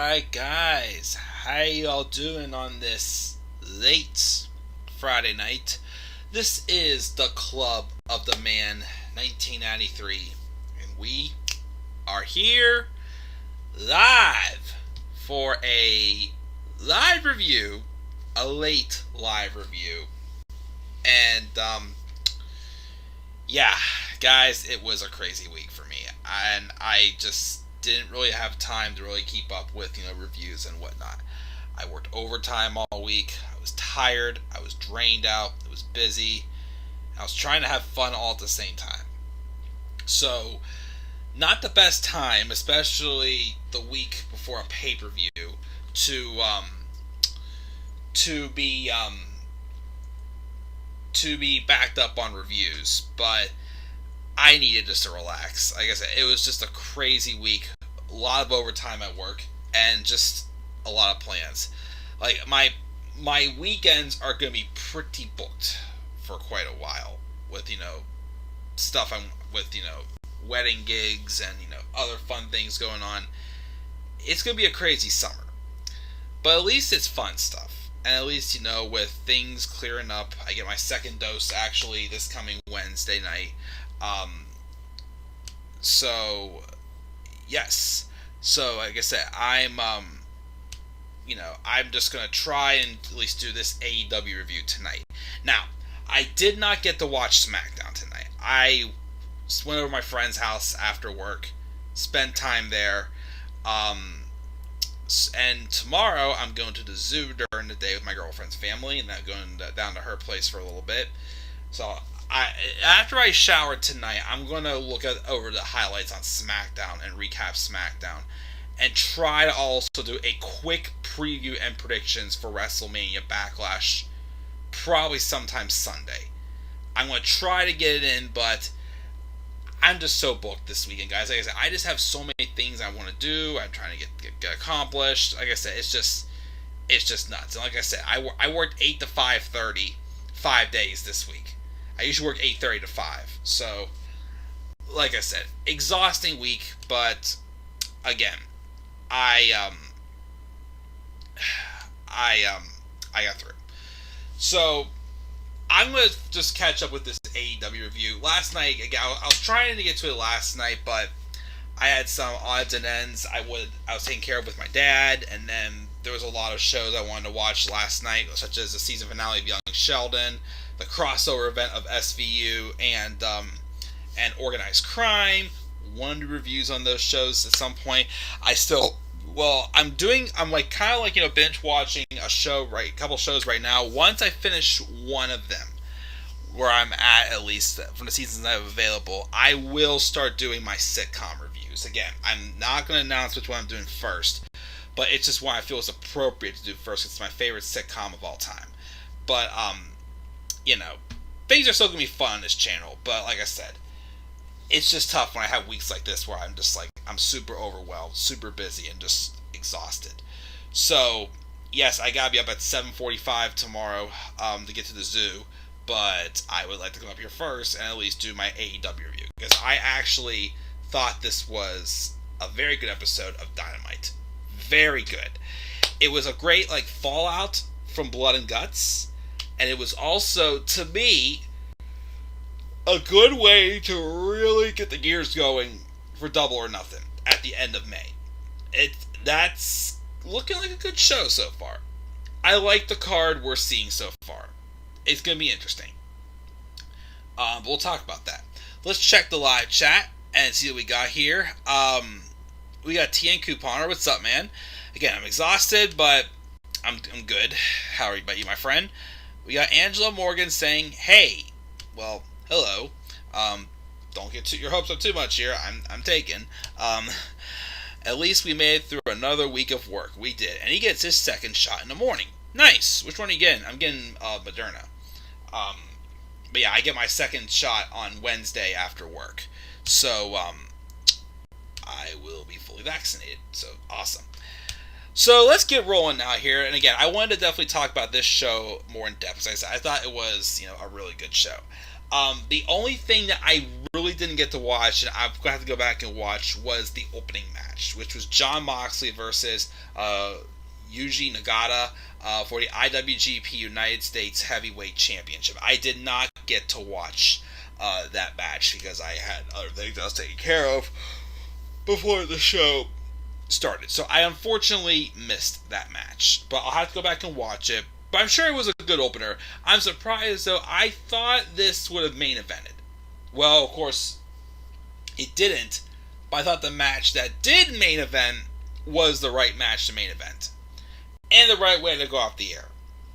Alright guys, how y'all doing on this late Friday night? This is the Club of the Man 1993, and we are here live for a live review, a late live review. And yeah, guys, it was a crazy week for me, and I just didn't really have time to really keep up with reviews and whatnot. I worked overtime all week. I was tired. I was drained out. It was busy. I was trying to have fun all at the same time. So, not the best time, especially the week before a pay-per-view, to be backed up on reviews, but I needed just to relax. Like I said, it was just a crazy week, a lot of overtime at work, and just a lot of plans. Like my weekends are gonna be pretty booked for quite a while with stuff I'm with wedding gigs and other fun things going on. It's gonna be a crazy summer, but at least it's fun stuff. And at least, with things clearing up, I get my second dose actually this coming Wednesday night. So, yes. So, like I said, I'm just going to try and at least do this AEW review tonight. Now, I did not get to watch SmackDown tonight. I went over to my friend's house after work, spent time there, and tomorrow I'm going to the zoo during the day with my girlfriend's family, and then going down to her place for a little bit. So after I showered tonight, I'm going to look over the highlights on SmackDown and recap SmackDown, and try to also do a quick preview and predictions for WrestleMania Backlash, probably sometime Sunday. I'm going to try to get it in, but I'm just so booked this weekend, guys. Like I said, I just have so many things I want to do. I'm trying to get accomplished. Like I said, it's just nuts. And like I said, I worked 8 to 5:30, 5 days this week. I usually work 8:30 to 5. So, like I said, exhausting week. But again, I got through. So, I'm going to just catch up with this AEW review. Last night, again, I was trying to get to it last night, but I had some odds and ends I was taking care of with my dad, and then there was a lot of shows I wanted to watch last night, such as the season finale of Young Sheldon, the crossover event of SVU, and Organized Crime. Wanted reviews on those shows at some point. I'm like kind of like binge watching a couple shows right now. Once I finish one of them, where I'm at least from the seasons I have available, I will start doing my sitcom reviews. Again, I'm not going to announce which one I'm doing first, but it's just one I feel is appropriate to do first. It's my favorite sitcom of all time. But things are still going to be fun on this channel. But like I said, it's just tough when I have weeks like this where I'm just like, I'm super overwhelmed, super busy, and just exhausted. So, yes, I gotta be up at 7:45 tomorrow to get to the zoo, but I would like to come up here first and at least do my AEW review, because I actually thought this was a very good episode of Dynamite. Very good. It was a great, fallout from Blood and Guts, and it was also, to me, a good way to really get the gears going for Double or Nothing at the end of May. That's looking like a good show so far. I like the card we're seeing so far. It's going to be interesting. But we'll talk about that. Let's check the live chat and see what we got here. We got TN Couponer. What's up, man? Again, I'm exhausted, but I'm good. How about you, my friend? We got Angela Morgan saying, hey. Well, hello. Don't get your hopes up too much here. I'm taken. At least we made it through another week of work. We did. And he gets his second shot in the morning. Nice. Which one are you getting? I'm getting Moderna. But yeah, I get my second shot on Wednesday after work. So, I will be fully vaccinated. So, awesome. So, let's get rolling now here. And again, I wanted to definitely talk about this show more in depth. As I said, I thought it was, a really good show. The only thing that I really didn't get to watch, and I'm going to have to go back and watch, was the opening match, which was Jon Moxley versus Yuji Nagata for the IWGP United States Heavyweight Championship. I did not get to watch that match because I had other things I was taking care of before the show started. So I unfortunately missed that match, but I'll have to go back and watch it. But I'm sure it was a good opener. I'm surprised, though. I thought this would have main evented. Well, of course, it didn't. But I thought the match that did main event was the right match to main event. And the right way to go off the air.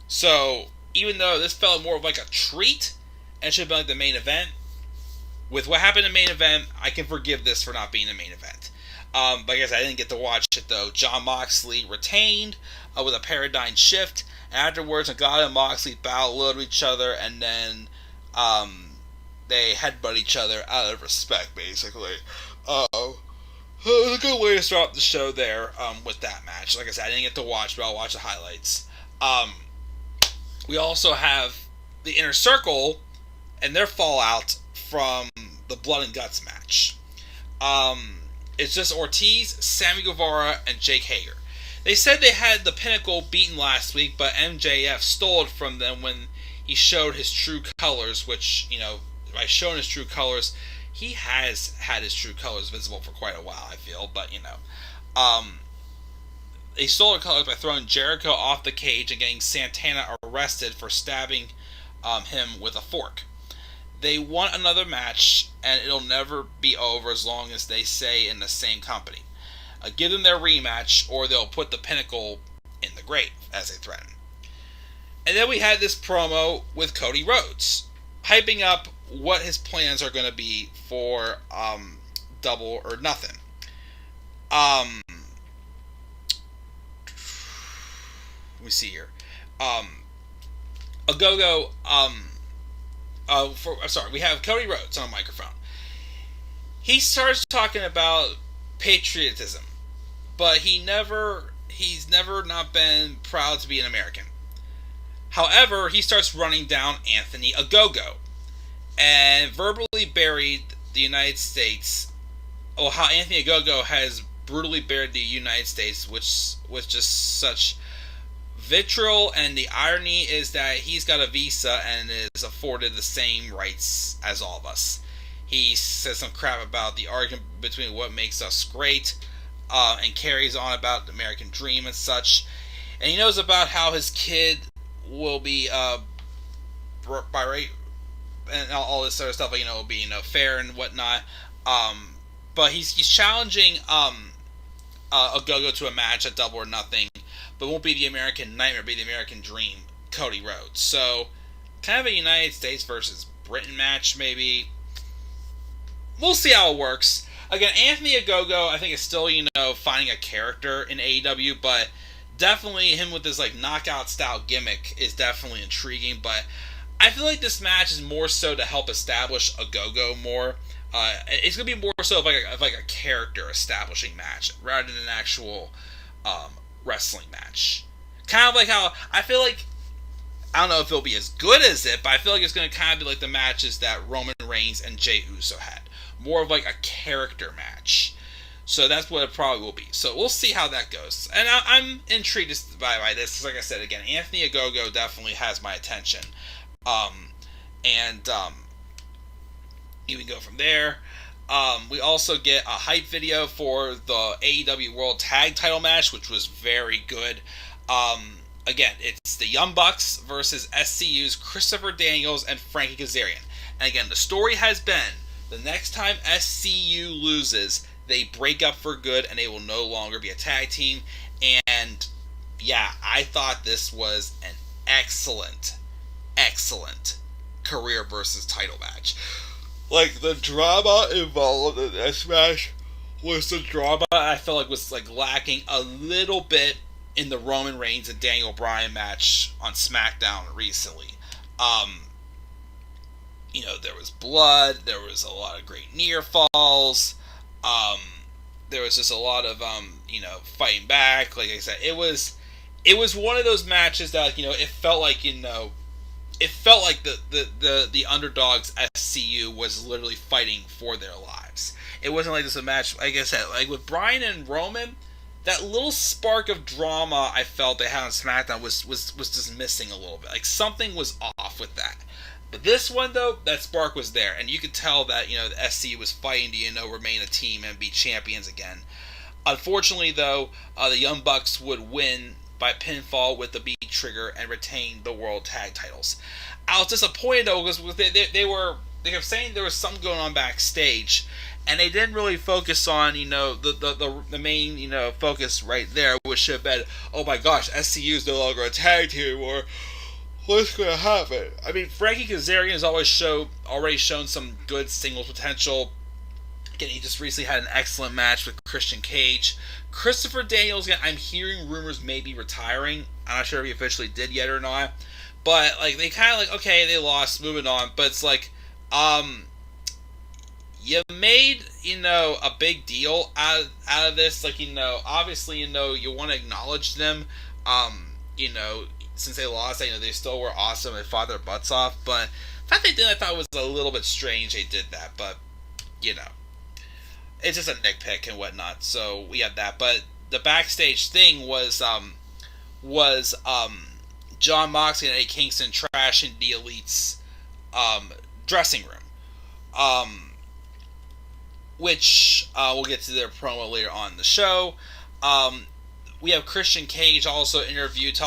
So, even though this felt more of like a treat, and should have been like the main event, with what happened in main event, I can forgive this for not being the main event. But I guess I didn't get to watch it, though. Jon Moxley retained with a paradigm shift. Afterwards, Nagata and Moxley bow low to each other, and then they headbutt each other out of respect, basically. It was a good way to start off the show there with that match. Like I said, I didn't get to watch, but I'll watch the highlights. We also have the Inner Circle and their fallout from the Blood and Guts match. It's just Ortiz, Sammy Guevara, and Jake Hager. They said they had the Pinnacle beaten last week, but MJF stole it from them when he showed his true colors, which, by showing his true colors, he has had his true colors visible for quite a while, I feel, but, they stole their colors by throwing Jericho off the cage and getting Santana arrested for stabbing him with a fork. They want another match, and it'll never be over as long as they stay in the same company. Give them their rematch, or they'll put the Pinnacle in the grave, as they threaten. And then we had this promo with Cody Rhodes, hyping up what his plans are going to be for Double or Nothing. Let me see here. We have Cody Rhodes on a microphone. He starts talking about patriotism, but he's never not been proud to be an American. However, he starts running down Anthony Ogogo and verbally buried the United States. Oh, how Anthony Ogogo has brutally buried the United States, which was just such vitriol, and the irony is that he's got a visa and is afforded the same rights as all of us. He says some crap about the argument between what makes us great, and carries on about the American dream and such. And he knows about how his kid will be by right and all this sort of stuff, will be fair and whatnot. But he's challenging Ogogo to a match at Double or Nothing, but won't be the American Nightmare, be the American Dream, Cody Rhodes. So, kind of a United States versus Britain match, maybe. We'll see how it works. Again, Anthony Ogogo, I think, is still, finding a character in AEW, but definitely him with this, knockout-style gimmick is definitely intriguing, but I feel like this match is more so to help establish Ogogo more. It's going to be more so of a character establishing match, rather than an actual wrestling match. Kind of like how, I feel like, I don't know if it'll be as good as it, but I feel like it's going to kind of be like the matches that Roman Reigns and Jey Uso had. More of like a character match. So that's what it probably will be. So we'll see how that goes. And I'm intrigued by this. Because like I said, again, Anthony Ogogo definitely has my attention. You can go from there. We also get a hype video for the AEW World Tag Title match, which was very good. Again, it's the Young Bucks versus SCU's Christopher Daniels and Frankie Kazarian. And again, the story has been, the next time SCU loses, they break up for good and they will no longer be a tag team. And yeah, I thought this was an excellent career versus title match. Like, the drama involved in this match was the drama I felt like was lacking a little bit in the Roman Reigns and Daniel Bryan match on SmackDown recently. There was blood, there was a lot of great near falls, there was just a lot of fighting back. Like I said, it was one of those matches that it felt like it felt like the underdogs SCU was literally fighting for their lives. It wasn't like this a match, like I said, like with Bryan and Roman, that little spark of drama I felt they had on SmackDown was just missing a little bit. Like something was off with that. But this one though, that spark was there, and you could tell that the SCU was fighting to remain a team and be champions again. Unfortunately though, the Young Bucks would win by pinfall with the B trigger and retain the world tag titles. I was disappointed though because they kept saying there was something going on backstage, and they didn't really focus on the main focus right there, which should have been, oh my gosh, SCU is no longer a tag team anymore. What's gonna happen? I mean, Frankie Kazarian has already shown some good singles potential. Again, he just recently had an excellent match with Christian Cage. Christopher Daniels, again, I'm hearing rumors may be retiring. I'm not sure if he officially did yet or not. But like they kind of like, okay, they lost, moving on. But it's like, you made a big deal out of this. Like obviously you want to acknowledge them. Since they lost, they still were awesome and fought their butts off. But the fact they did, I thought was a little bit strange. They did that, but it's just a nitpick and whatnot. So we had that. But the backstage thing was John Moxley and Eddie Kingston trashing the Elite's dressing room. Which we'll get to their promo later on in the show. We have Christian Cage also interviewed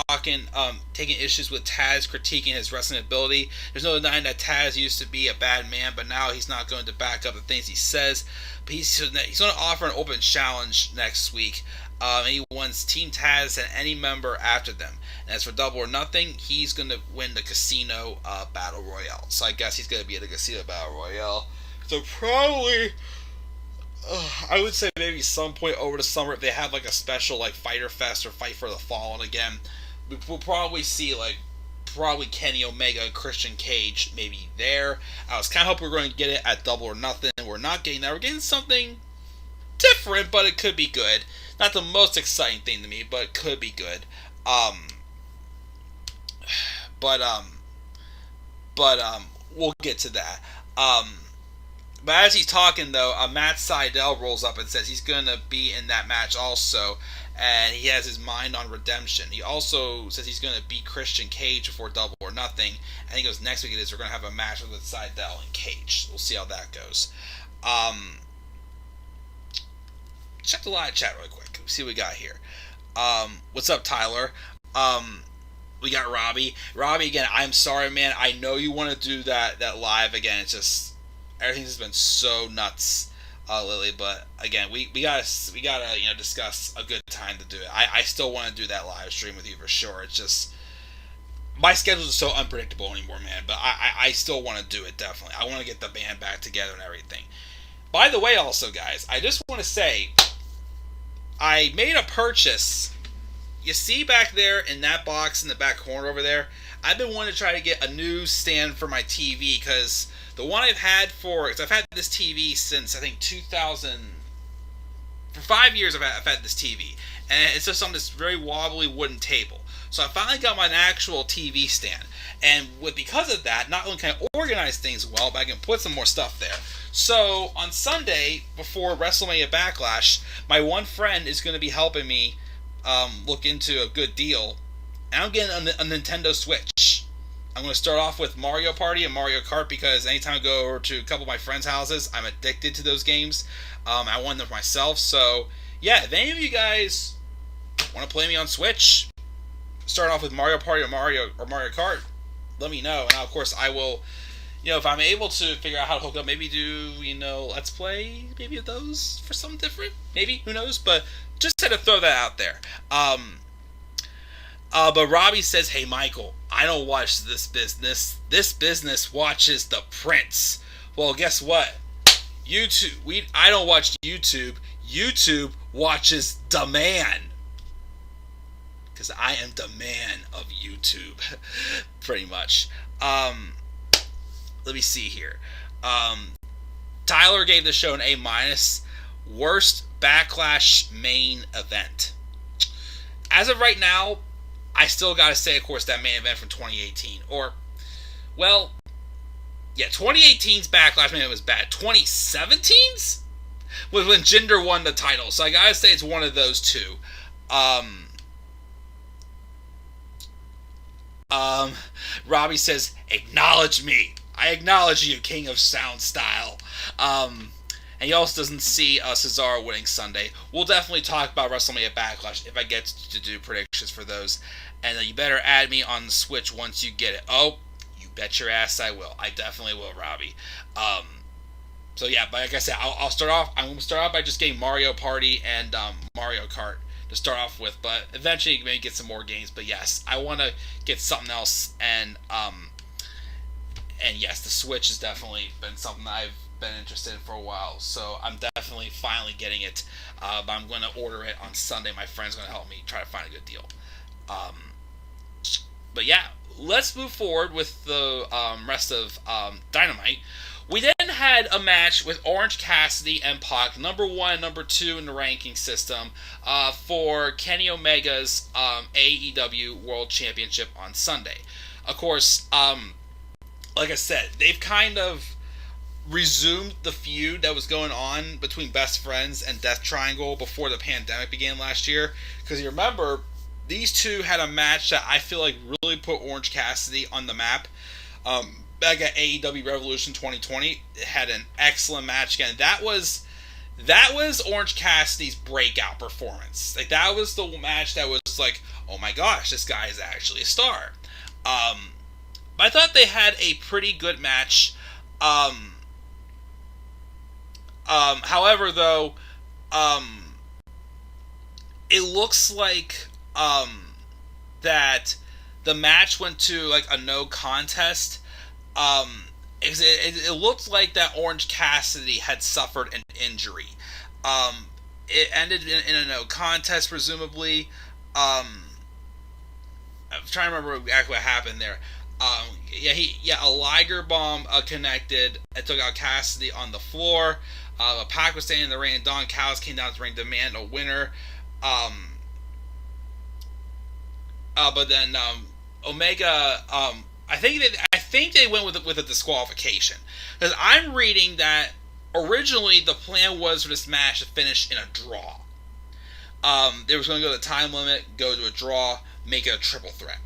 taking issues with Taz critiquing his wrestling ability. There's no denying that Taz used to be a bad man, but now he's not going to back up the things he says. But he's going to offer an open challenge next week. And he wants Team Taz and any member after them. And as for Double or Nothing, he's going to win the Casino Battle Royale. So I guess he's going to be at the Casino Battle Royale. So probably, I would say maybe some point over the summer, if they have like a special like Fighter Fest or Fight for the Fallen again, we'll probably see probably Kenny Omega and Christian Cage maybe there. I was kind of hoping we were going to get it at Double or Nothing. We're not getting that. We're getting something different, but it could be good. Not the most exciting thing to me, but it could be good. We'll get to that. But as he's talking, though, Matt Sydal rolls up and says he's going to be in that match also, and he has his mind on redemption. He also says he's going to beat Christian Cage before Double or Nothing, and he goes, next week we're going to have a match with Sydal and Cage. We'll see how that goes. Check the live chat really quick. See what we got here. What's up, Tyler? We got Robbie. Robbie, again, I'm sorry, man. I know you want to do that live again. It's just everything's just been so nuts lately. But again, we gotta discuss a good time to do it. I still want to do that live stream with you for sure. It's just my schedule is so unpredictable anymore, man. But I still want to do it, definitely. I want to get the band back together and everything. By the way, also, guys, I just want to say I made a purchase. You see back there in that box in the back corner over there, I've been wanting to try to get a new stand for my TV because the one I've had I've had this TV since I think 2000. For 5 years I've had this TV, and it's just on this very wobbly wooden table. So I finally got my actual TV stand, and because of that, not only can I organize things well, but I can put some more stuff there. So on Sunday before WrestleMania Backlash, my one friend is going to be helping me look into a good deal, and I'm getting a Nintendo Switch. I'm going to start off with Mario Party and Mario Kart because anytime I go over to a couple of my friends' houses, I'm addicted to those games. I want them for myself. So, yeah, if any of you guys want to play me on Switch, start off with Mario Party or Mario Kart, let me know. And of course, I will, if I'm able to figure out how to hook up, maybe do, Let's Play, maybe of those for something different. Maybe, who knows? But just had to throw that out there. But Robbie says, hey, Michael, I don't watch this business. This business watches the prince. Well, guess what? I don't watch YouTube. YouTube watches the man. Because I am the man of YouTube. Pretty much. Let me see here. Tyler gave the show an A-. Worst Backlash main event. As of right now, I still gotta say, of course, that main event from 2018. Or Well, yeah, 2018's Backlash, man, it was bad. 2017's was when Jinder won the title. So I gotta say it's one of those two. Um, Robbie says, "Acknowledge me. I acknowledge you, King of Sound Style." And he also doesn't see Cesaro winning Sunday. We'll definitely talk about WrestleMania Backlash if I get to do predictions for those. And you better add me on the Switch once you get it. Oh, you bet your ass I will. I definitely will, Robbie. So yeah, but like I said, I'll start off. I'm going to start off by just getting Mario Party and Mario Kart to start off with. But eventually, maybe get some more games. But yes, I want to get something else. And yes, the Switch has definitely been something I've been interested in for a while. So I'm definitely finally getting it. But I'm going to order it on Sunday. My friend's going to help me try to find a good deal. But yeah, let's move forward with the rest of Dynamite. We then had a match with Orange Cassidy and Pac, number 1 and number 2 in the ranking system, for Kenny Omega's AEW World Championship on Sunday. Of course, like I said, they've kind of resumed the feud that was going on between Best Friends and Death Triangle before the pandemic began last year. Because you remember, these two had a match that I feel like really put Orange Cassidy on the map. Back at AEW Revolution 2020, it had an excellent match again. That was Orange Cassidy's breakout performance. Like, that was the match that was like, oh my gosh, this guy is actually a star. But I thought they had a pretty good match. However, though, it looks like that the match went to like a no contest. It looked like that Orange Cassidy had suffered an injury. It ended in a no contest, presumably. I'm trying to remember exactly what happened there. A Liger bomb connected and took out Cassidy on the floor. Pac was staying in the ring, and Don Callis came down to the ring to demand a winner. But then Omega, I think they went with a disqualification, because I'm reading that originally the plan was for this match to finish in a draw. They was going to go to the time limit, go to a draw, make it a triple threat.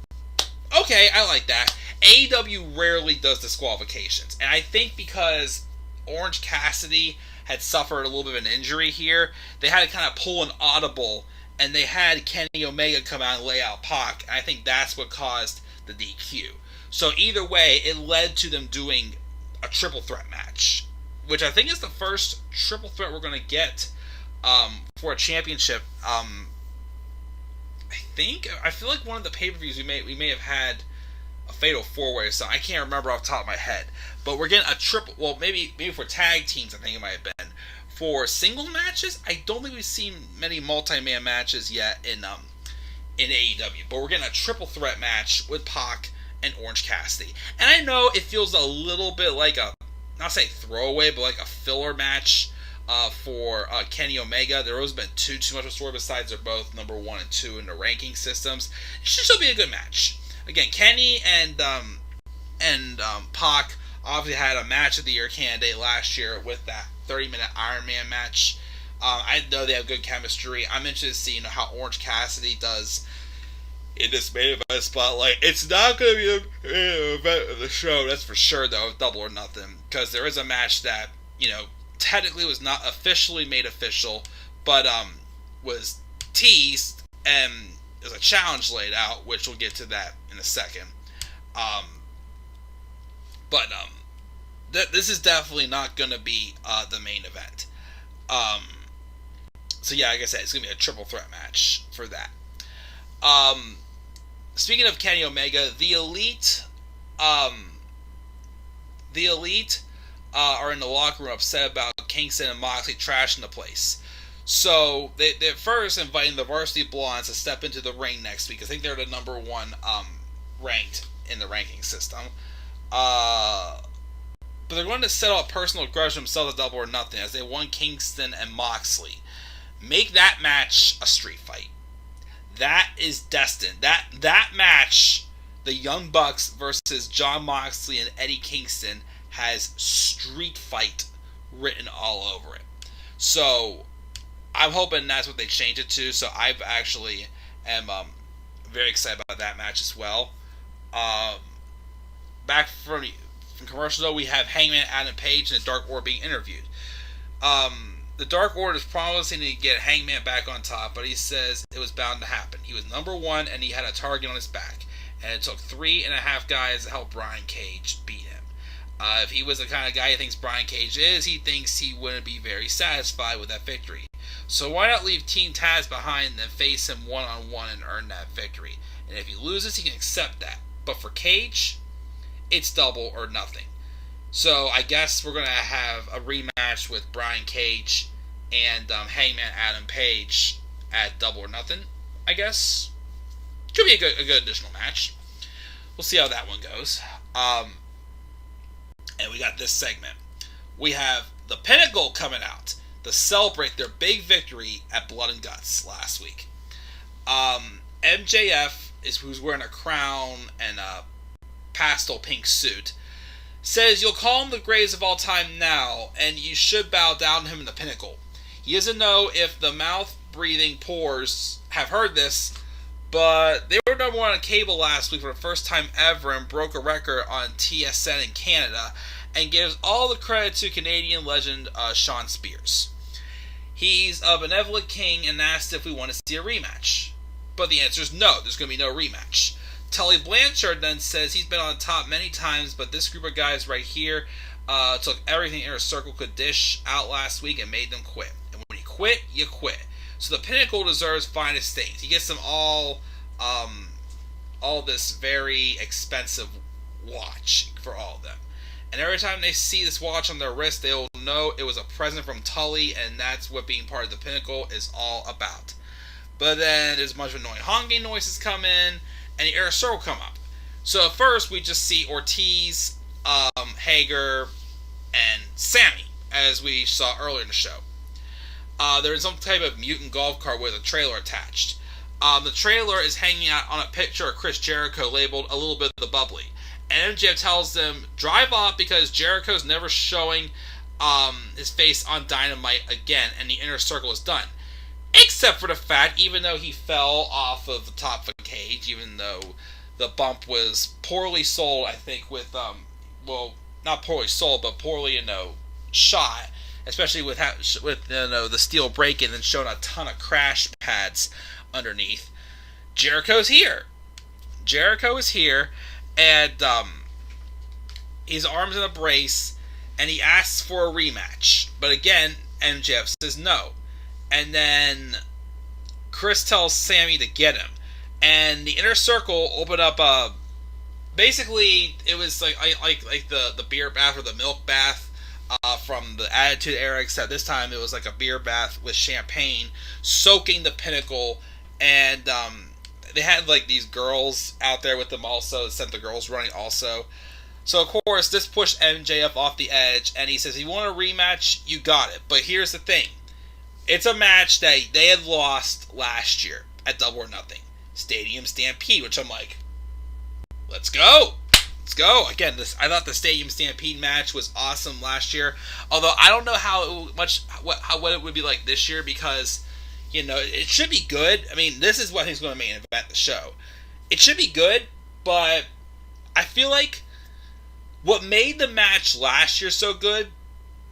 Okay, I like that. AEW rarely does disqualifications, and I think because Orange Cassidy had suffered a little bit of an injury here, they had to kind of pull an audible, and they had Kenny Omega come out and lay out Pac, and I think that's what caused the DQ. So either way, it led to them doing a triple threat match, which I think is the first triple threat we're going to get for a championship. I feel like one of the pay-per-views we may have had a fatal four-way, so I can't remember off the top of my head. But we're getting a triple. Well, maybe for tag teams, I think it might have been. For single matches, I don't think we've seen many multi-man matches yet in AEW. But we're getting a triple threat match with Pac and Orange Cassidy. And I know it feels a little bit like not say throwaway, but like a filler match for Kenny Omega. There has been too much of a story besides they're both number 1 and 2 in the ranking systems. It should still be a good match. Again, Kenny and Pac obviously had a match of the year candidate last year with that 30-minute Iron Man match. I know they have good chemistry. I'm interested to see how Orange Cassidy does in this main event spotlight. It's not going to be the event of the show, that's for sure, though, Double or Nothing, because there is a match that, technically was not officially made official, but was teased, and there's a challenge laid out, which we'll get to that in a second. This is definitely not going to be the main event. So yeah, like I said, it's going to be a triple threat match for that. Speaking of Kenny Omega, the Elite are in the locker room upset about Kingston and Moxley trashing the place. So they're first inviting the Varsity Blondes to step into the ring next week. I think they're the number 1 ranked in the ranking system. But they're going to settle a personal grudge themselves at Double or Nothing as they won Kingston and Moxley. Make that match a street fight. That is destined. That match the Young Bucks versus Jon Moxley and Eddie Kingston has street fight written all over it. So I'm hoping that's what they change it to. So I've actually am very excited about that match as well. Back from commercial though, we have Hangman Adam Page and the Dark Order being interviewed. The Dark Order is promising to get Hangman back on top, but he says it was bound to happen. He was number one and he had a target on his back. And it took 3.5 guys to help Brian Cage beat him. If he was the kind of guy he thinks Brian Cage is, he thinks he wouldn't be very satisfied with that victory. So why not leave Team Taz behind and face him one-on-one and earn that victory? And if he loses, he can accept that. But for Cage, it's double or nothing. So I guess we're going to have a rematch with Brian Cage and Hangman Adam Page at Double or Nothing, I guess. Could be a good additional match. We'll see how that one goes. And we got this segment. We have the Pinnacle coming out to celebrate their big victory at Blood and Guts last week. MJF, who's wearing a crown and a pastel pink suit, says you'll call him the greatest of all time now, and you should bow down to him in the Pinnacle. He doesn't know if the mouth-breathing pores have heard this, but they were number one on cable last week for the first time ever and broke a record on TSN in Canada, and gives all the credit to Canadian legend Sean Spears. He's a benevolent king and asked if we want to see a rematch. But the answer is no, there's going to be no rematch. Tully Blanchard then says he's been on top many times, but this group of guys right here took everything Inner Circle could dish out last week and made them quit. And when you quit, you quit. So the Pinnacle deserves finest things. He gets them all this very expensive watch for all of them. And every time they see this watch on their wrist, they'll know it was a present from Tully, and that's what being part of the Pinnacle is all about. But then there's a bunch of annoying honking noises come in, and the Inner Circle come up. So at first, we just see Ortiz, Hager, and Sammy, as we saw earlier in the show. There's some type of mutant golf cart with a trailer attached. The trailer is hanging out on a picture of Chris Jericho labeled A Little Bit of the Bubbly. And MJF tells them, drive off because Jericho's never showing his face on Dynamite again, and the Inner Circle is done. Except for the fact, even though he fell off of the top of a cage, even though the bump was poorly sold, I think, with, not poorly sold, but poorly, shot, especially with the steel break-in and showing a ton of crash pads underneath. Jericho's here. Jericho is here, and his arm's in a brace, and he asks for a rematch. But again, MJF says no. And then Chris tells Sammy to get him. And the Inner Circle opened up basically, it was like the beer bath or the milk bath from the Attitude Era, except this time it was like a beer bath with champagne soaking the Pinnacle. And they had like these girls out there with them also, sent the girls running also. So of course, this pushed MJF off the edge, and he says, if you want a rematch, you got it. But here's the thing. It's a match that they had lost last year at Double or Nothing. Stadium Stampede, which I'm like, let's go. Let's go. Again, I thought the Stadium Stampede match was awesome last year. Although I don't know what it would be like this year, because, it should be good. I mean, this is what I think is going to main event the show. It should be good, but I feel like what made the match last year so good,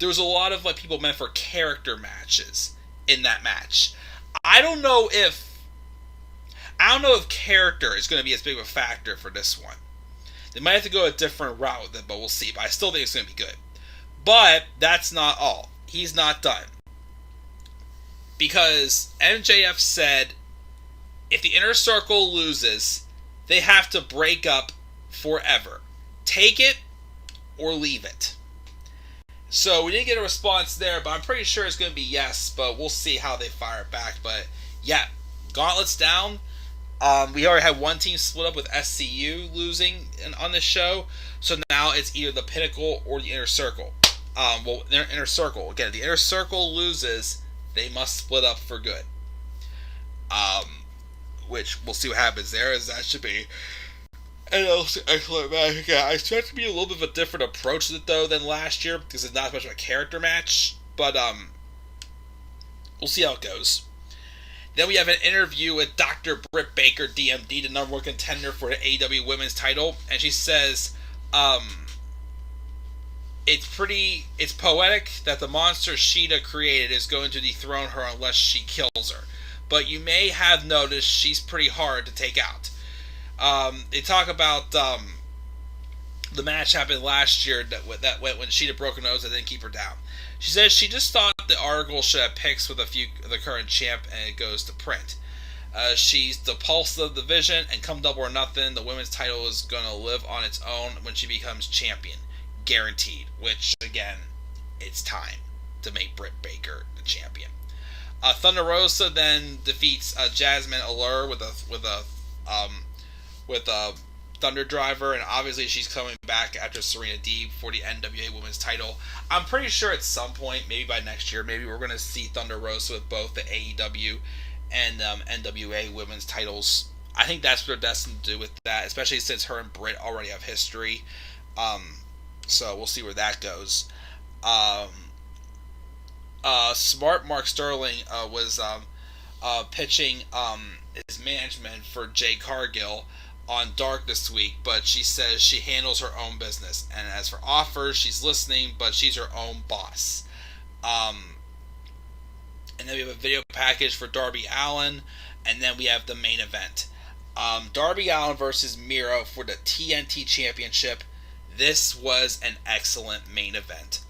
there was a lot of what people meant for character matches in that match. I don't know if character is going to be as big of a factor for this one. They might have to go a different route with it, but we'll see. But I still think it's going to be good. But that's not all. He's not done. Because MJF said if the Inner Circle loses, they have to break up forever. Take it or leave it. So we didn't get a response there, but I'm pretty sure it's going to be yes, but we'll see how they fire it back. But yeah, Gauntlet's down. We already had one team split up with SCU losing on this show, so now it's either the Pinnacle or the Inner Circle. Inner Circle. Again, if the Inner Circle loses, they must split up for good. Which we'll see what happens there, as that should be And also excellent match. Yeah, I expect it to be a little bit of a different approach to it though than last year because it's not as much of a character match. But we'll see how it goes. Then we have an interview with Dr. Britt Baker, DMD, the number one contender for the AEW Women's title, and she says, it's poetic that the monster Sheeta created is going to dethrone her unless she kills her. But you may have noticed she's pretty hard to take out. They talk about the match happened last year that went when Sheeta broke her nose and didn't keep her down. She says she just thought the article should have pics with a few of the current champ, and it goes to print. She's the pulse of the division, and come double or nothing, the women's title is going to live on its own when she becomes champion. Guaranteed. Which, again, it's time to make Britt Baker the champion. Thunder Rosa then defeats Jasmine Allure with a Thunder Driver, and obviously she's coming back after Serena Deeb for the NWA Women's title. I'm pretty sure at some point, maybe by next year, maybe we're going to see Thunder Rosa with both the AEW and NWA Women's titles. I think that's what they're destined to do with that, especially since her and Britt already have history. So we'll see where that goes. Smart Mark Sterling was pitching his management for Jay Cargill on Dark this week, but she says she handles her own business, and as for offers, she's listening, but she's her own boss. And then we have a video package for Darby Allin, and then we have the main event. Darby Allin versus Miro for the TNT Championship. This was an excellent main event.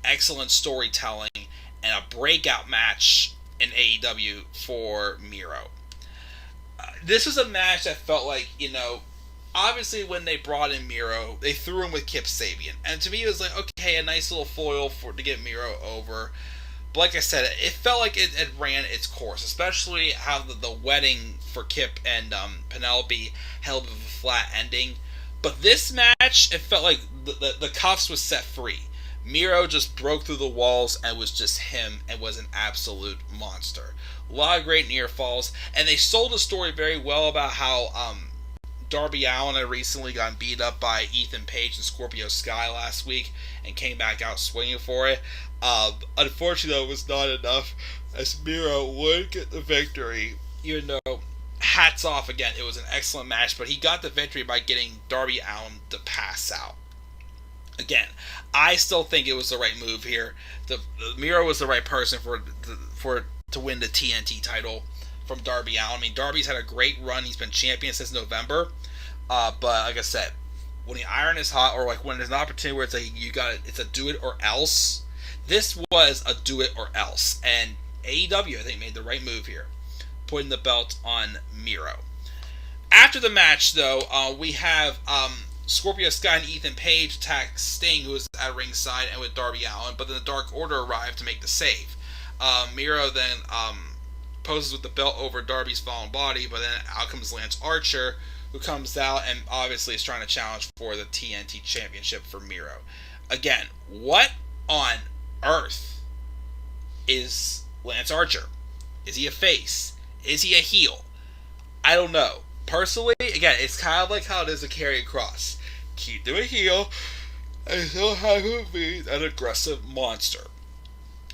Excellent storytelling, and a breakout match in AEW for Miro. This was a match that felt like, obviously when they brought in Miro, they threw him with Kip Sabian. And to me, it was like, okay, a nice little foil to get Miro over. But like I said, it felt like it ran its course, especially how the wedding for Kip and Penelope had a little bit of a flat ending. But this match, it felt like the cuffs was set free. Miro just broke through the walls and was just him and was an absolute monster. A lot of great near falls, and they sold the story very well about how Darby Allin had recently gotten beat up by Ethan Page and Scorpio Sky last week and came back out swinging for it. Unfortunately, though, it was not enough, as Miro would get the victory, even though, hats off again, it was an excellent match, but he got the victory by getting Darby Allin to pass out. Again, I still think it was the right move here. The Miro was the right person to win the TNT title from Darby Allin. I mean, Darby's had a great run. He's been champion since November. But like I said, when the iron is hot, or like when there's an opportunity where it's a do it or else. This was a do it or else, and AEW I think made the right move here, putting the belt on Miro. After the match, though, we have Scorpio Sky and Ethan Page attack Sting, who was at ringside, and with Darby Allin, but then the Dark Order arrived to make the save. Miro then poses with the belt over Darby's fallen body, but then out comes Lance Archer, who comes out and obviously is trying to challenge for the TNT Championship for Miro. Again, what on earth is Lance Archer? Is he a face? Is he a heel? I don't know. Personally, again, it's kind of like how it is to Karrion Kross. Keep doing heel, and he'll have him be an aggressive monster.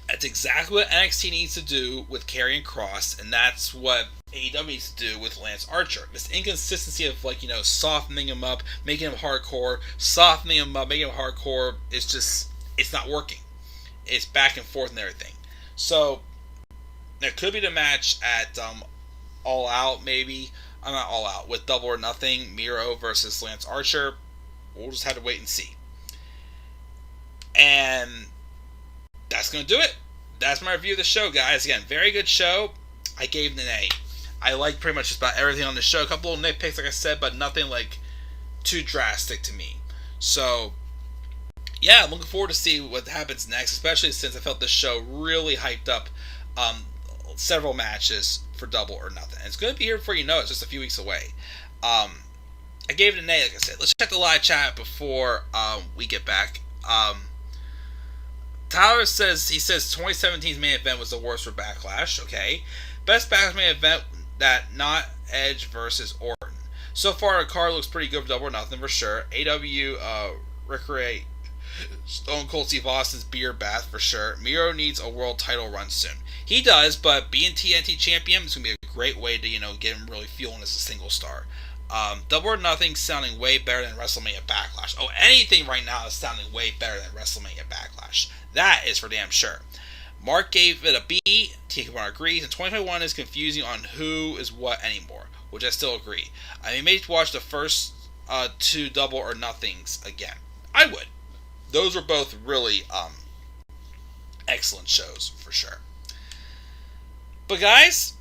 That's exactly what NXT needs to do with Karrion Kross, and that's what AEW needs to do with Lance Archer. This inconsistency of, softening him up, making him hardcore, softening him up, making him hardcore, it's not working. It's back and forth and everything. So, there could be the match at All Out, maybe. I'm not All Out. With Double or Nothing, Miro versus Lance Archer. We'll just have to wait and see. And that's going to do it. That's my review of the show, guys. Again, very good show. I gave it an A. I like pretty much just about everything on the show. A couple of nitpicks, like I said, but nothing too drastic to me. So, yeah, I'm looking forward to see what happens next, especially since I felt this show really hyped up several matches for Double or Nothing. And it's going to be here before you know it. It's just a few weeks away. I gave it an A, like I said. Let's check the live chat before we get back. Tyler says 2017's main event was the worst for Backlash. Okay. Best Backlash main event, that not Edge versus Orton. So far, the card looks pretty good for Double or Nothing for sure. AEW Recreate Stone Cold Steve Austin's beer bath for sure. Miro needs a world title run soon. He does, but being TNT champion is going to be a great way to, get him really fueling as a single star. Double or Nothing sounding way better than WrestleMania Backlash. Oh, anything right now is sounding way better than WrestleMania Backlash. That is for damn sure. Mark gave it a B. TK1 agrees. And 2021 is confusing on who is what anymore, which I still agree. I may watch the first two Double or Nothings again. I would. Those were both really excellent shows for sure. But guys,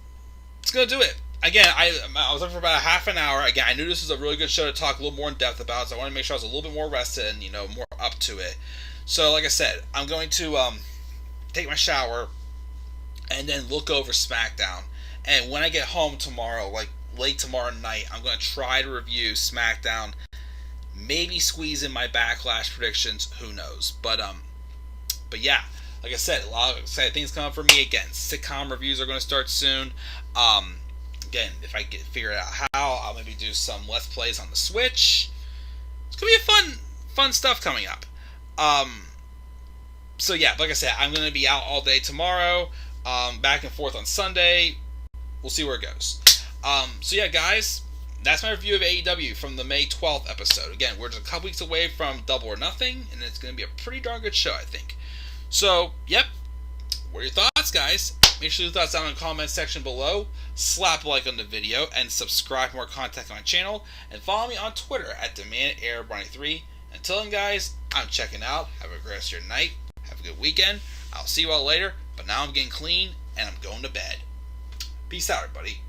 it's gonna do it. Again, I was looking for about a half an hour. Again, I knew this was a really good show to talk a little more in depth about, so I wanted to make sure I was a little bit more rested and more up to it. So, like I said, I'm going to take my shower and then look over SmackDown. And when I get home tomorrow, like late tomorrow night, I'm going to try to review SmackDown. Maybe squeeze in my Backlash predictions. Who knows? But yeah, like I said, a lot of exciting things coming for me. Again, sitcom reviews are going to start soon. Again, if I figure out how, I'll maybe do some Let's Plays on the Switch. It's going to be fun stuff coming up. So yeah, like I said, I'm going to be out all day tomorrow. Back and forth on Sunday. We'll see where it goes. So yeah, guys, that's my review of AEW from the May 12th episode. Again, we're just a couple weeks away from Double or Nothing, and it's going to be a pretty darn good show, I think. So, yep. What are your thoughts, guys? Make sure you leave your thoughts down in the comment section below. Slap a like on the video, and subscribe for more content on my channel. And follow me on Twitter at DemandAirBronny3. Until then, guys, I'm checking out. Have a great rest of your night. Have a good weekend. I'll see you all later. But now I'm getting clean, and I'm going to bed. Peace out, everybody.